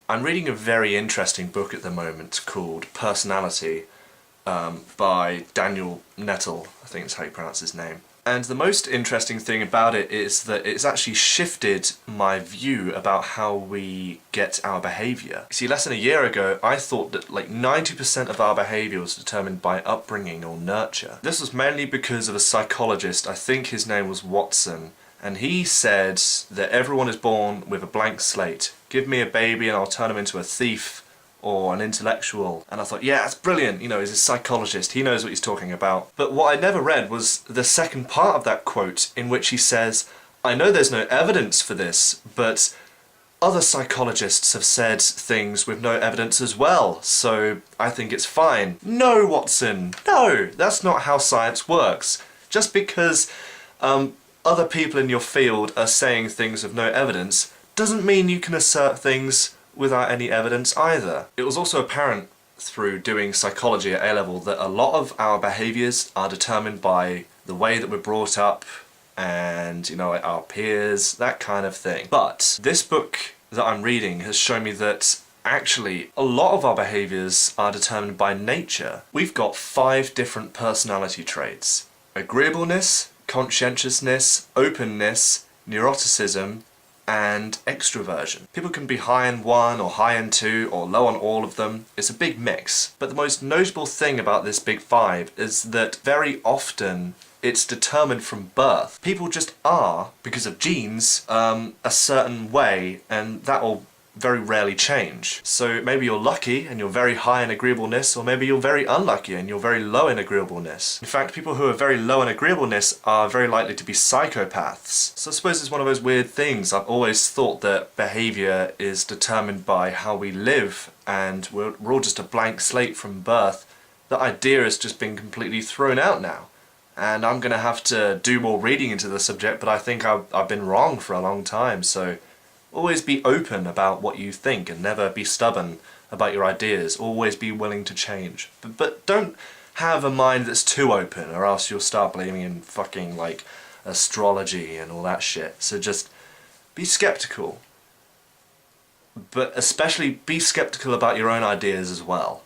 I'm reading a very interesting book at the moment called Personality by Daniel Nettle, I think that's how you pronounce his name. And the most interesting thing about it is that it's actually shifted my view about how we get our behaviour. See, less than a year ago, I thought that like 90% of our behaviour was determined by upbringing or nurture. This was mainly because of a psychologist, I think his name was Watson, and he said that everyone is born with a blank slate. Give me a baby and I'll turn him into a thief or an intellectual. And I thought, yeah, that's brilliant, you know, he's a psychologist, he knows what he's talking about. But what I never read was the second part of that quote, in which he says, I know there's no evidence for this, but other psychologists have said things with no evidence as well, so I think it's fine. No, Watson, no, that's not how science works. Just because other people in your field are saying things with no evidence doesn't mean you can assert things without any evidence either. It was also apparent through doing psychology at A-level that a lot of our behaviours are determined by the way that we're brought up and, you know, our peers, that kind of thing. But this book that I'm reading has shown me that actually a lot of our behaviours are determined by nature. We've got 5 different personality traits: agreeableness, conscientiousness, openness, neuroticism, and extroversion. People can be high in one or high in two or low on all of them. It's a big mix. But the most notable thing about this big 5 is that very often it's determined from birth. People just are, because of genes, a certain way, and that will very rarely change. So maybe you're lucky and you're very high in agreeableness, or maybe you're very unlucky and you're very low in agreeableness. In fact, people who are very low in agreeableness are very likely to be psychopaths. So I suppose it's one of those weird things. I've always thought that behaviour is determined by how we live, and we're all just a blank slate from birth. That idea has just been completely thrown out now. And I'm going to have to do more reading into the subject, but I think I've been wrong for a long time, so always be open about what you think and never be stubborn about your ideas. Always be willing to change. But don't have a mind that's too open, or else you'll start believing in fucking like astrology and all that shit. So just be skeptical. But especially be skeptical about your own ideas as well.